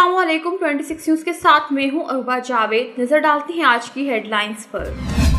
अस्सलाम वालेकुम। 26 न्यूज के साथ मैं हूं अरुबा जावेद। नजर डालते हैं आज की हेडलाइंस पर।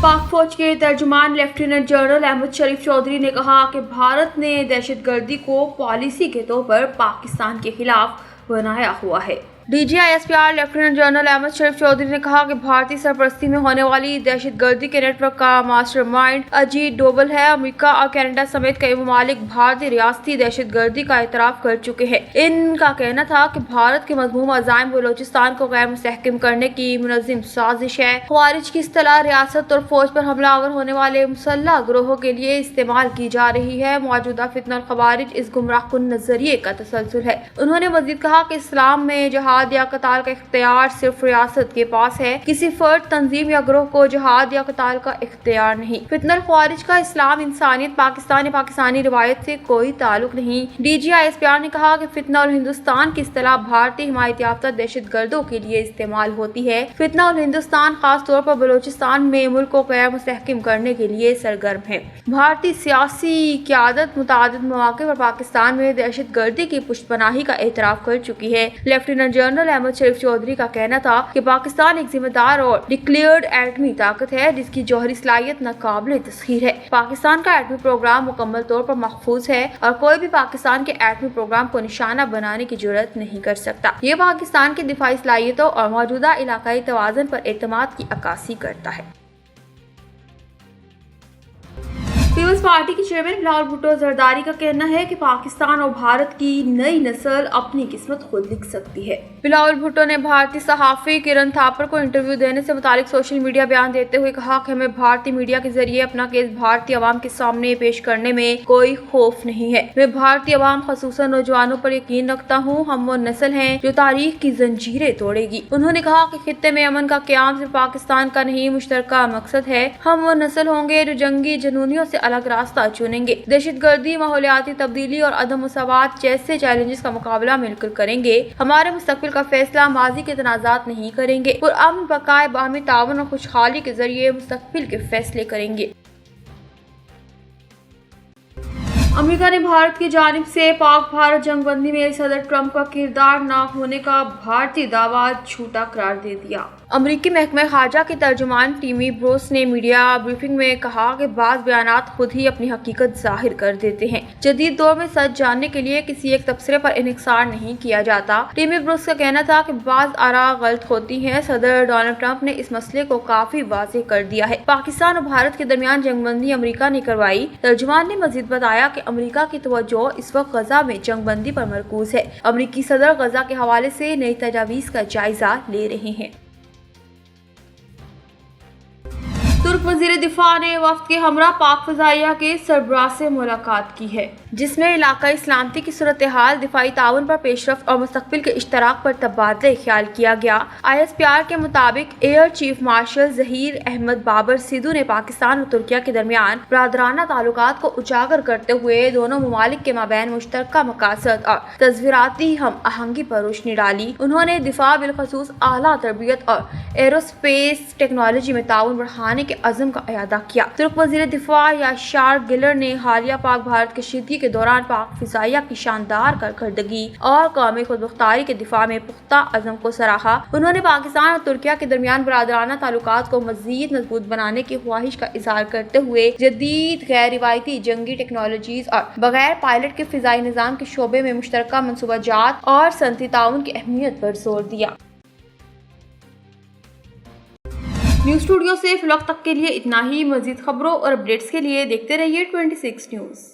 पाक फौज के तर्जुमान लेफ्टिनेंट जनरल अहमद शरीफ चौधरी ने कहा कि भारत ने दहशतगर्दी को पॉलिसी के तौर पर पाकिस्तान के खिलाफ बनाया हुआ है। DGISPR लेफ्टिनेंट जनरल अहमद शरीफ चौधरी ने कहा कि भारतीय सरपरस्ती में होने वाली दहशतगर्दी के नेटवर्क का मास्टरमाइंड अजीत डोवल है। अमेरिका और कनाडा समेत कई ममालिक भारतीय रियासती दहशतगर्दी का एतराफ कर चुके हैं। इनका कहना था कि भारत के मजमूम अज़ाइम बलोचिस्तान को गैर मुस्तहकम करने की मुनज़्ज़म साजिश है। ख़वारिज की इस्तिलाह रियासत और फौज पर हमलावर होने वाले मुसल्लह ग्रोहों के लिए इस्तेमाल की जा रही है। मौजूदा फितना और ख़वारिज इस गुमराहकुन नजरिए का तसलसल है। उन्होंने मज़ीद कहा कि इस्लाम में जहाद या कताल का इख्तियार सिर्फ रियासत के पास है। किसी फर्द, तंजीम या ग्रोह को जहाद या कताल का इख्तियार नहीं। फितना ख्वारिज का इस्लाम, इंसानियत, पाकिस्तान या पाकिस्तानी रिवायत से कोई ताल्लुक नहीं। DGISPR ने कहा कि फितना और हिंदुस्तान की इस्तिलाह भारतीय हिमायत याफ्ता दहशतगर्दों के लिए इस्तेमाल होती है। फितना और हिंदुस्तान खास तौर पर बलोचिस्तान में मुल्क को गैर मुस्तहकम करने के लिए सरगर्म है। भारतीय सियासी क़यादत मुतादिद मौक़े पर पाकिस्तान में दहशतगर्दी की पुष्टपनाही का एतराफ़ कर चुकी है। लेफ्टिनेंट जनरल अहमद शरीफ चौधरी का कहना था कि पाकिस्तान एक जिम्मेदार और डिक्लेयर्ड एटमी ताकत है जिसकी जौहरी सलाहियत नाकाबिले तस्खीर है। पाकिस्तान का एटमी प्रोग्राम मुकम्मल तौर पर महफूज है और कोई भी पाकिस्तान के एटमी प्रोग्राम को निशाना बनाने की जुर्रत नहीं कर सकता। ये पाकिस्तान की दिफाई सलाहियतों और मौजूदा इलाकाई तवाज़ुन पर एतमाद की अक्कासी करता है। पीपल्स पार्टी के चेयरमैन बिलावल भुट्टो जरदारी का कहना है कि पाकिस्तान और भारत की नई नस्ल अपनी किस्मत खुद लिख सकती है। बिलावल भुट्टो ने भारतीय सहाफ़ी किरण थापर को इंटरव्यू देने से मुतालिक सोशल मीडिया बयान देते हुए कहा कि हमें भारतीय मीडिया के जरिए अपना केस भारतीय अवाम के सामने पेश करने में कोई खौफ नहीं है। मैं भारतीय अवाम, खसूसन नौजवानों पर यकीन रखता हूँ। हम वो नस्ल हैं जो तारीख की जंजीरें तोड़ेगी। उन्होंने कहा कि खित्ते में अमन का क़याम सिर्फ पाकिस्तान का नहीं, मुश्तरका मकसद है। हम वो नस्ल होंगे जो जंगी जुनूनियों से अलग रास्ता चुनेंगे। दहशतगर्दी, माहौलियाती तब्दीली और अदम मुसावात जैसे चैलेंजेस का मुकाबला मिलकर करेंगे। हमारे मुस्तकबिल का फैसला माजी के तनाज़ात नहीं करेंगे। पुरअमन, बकाए, बाहमी ताउन और खुशहाली के जरिए मुस्तकबिल के फैसले करेंगे। अमेरिका ने भारत की जानिब से पाक भारत जंगबंदी में सदर ट्रंप का किरदार न होने का भारतीय दावा झूठा करार दे दिया। अमरीकी महकमा खारजा के तर्जुमान टिमी ब्रोस ने मीडिया ब्रीफिंग में कहा कि बाज़ बयानात खुद ही अपनी हकीकत जाहिर कर देते हैं। जदीद दौर में सच जानने के लिए किसी एक तबसरे पर इन्हिसार नहीं किया जाता। टिमी ब्रोस का कहना था कि बाज़ आरा गलत होती हैं। सदर डोनाल्ड ट्रंप ने इस मसले को काफी वाज़ेह कर दिया है। पाकिस्तान और भारत के दरमियान जंगबंदी अमरीका ने करवाई। तर्जुमान ने मजीद बताया कि अमरीका की तवज्जो इस वक्त गजा में जंगबंदी पर मरकूज है। अमरीकी सदर गजा के हवाले से नई तजावीज़ का जायजा ले रहे हैं। तुर्क वज़ीर दिफा ने वफ्द के हमरा पाक फ़ज़ाइया के सरबराह से मुलाकात की है, जिसमें इलाकाई सलामती की सूरत हाल, दिफाई ताउन पर पेशरफ्त और मुस्तकबिल के इश्तराक पर तबादला ख्याल किया गया। ISPR के मुताबिक air chief marshal Zaheer Ahmed Babar Sidhu ने पाकिस्तान और तुर्किया के दरमियान बरादराना ताल्लुकात को उजागर करते हुए दोनों ममालिक के माबैन मुश्तरका मकासद और तस्वीराती हम आहंगी पर रोशनी डाली। उन्होंने दिफा, बिलखसूस आला तरबियत और एरोस्पेस टेक्नोलॉजी में ताउन बढ़ाने के अज़म का इयादा किया। तुर्क वज़ीर दिफा याशार गिलर ने हालिया पाक भारत कशीदगी के दौरान पाक फ़िज़ाइया की शानदार कारकर्दगी और कौमी खुदमुख्तारी के दिफा में पुख्ता अज़म को सराहा। उन्होंने पाकिस्तान और तुर्किया के दरमियान बरादराना ताल्लुकात को मज़ीद मजबूत बनाने की ख्वाहिश का इज़हार करते हुए जदीद, गैर रिवायती जंगी टेक्नोलॉजीज़ और बगैर पायलट के फ़िज़ाई निज़ाम के शोबे में मुश्तरका मंसूबाजात और सनती ताउन की अहमियत पर जोर दिया। न्यूज़ स्टूडियो से फिलहाल तक के लिए इतना ही। मज़ीद खबरों और अपडेट्स के लिए देखते रहिए 26 न्यूज़।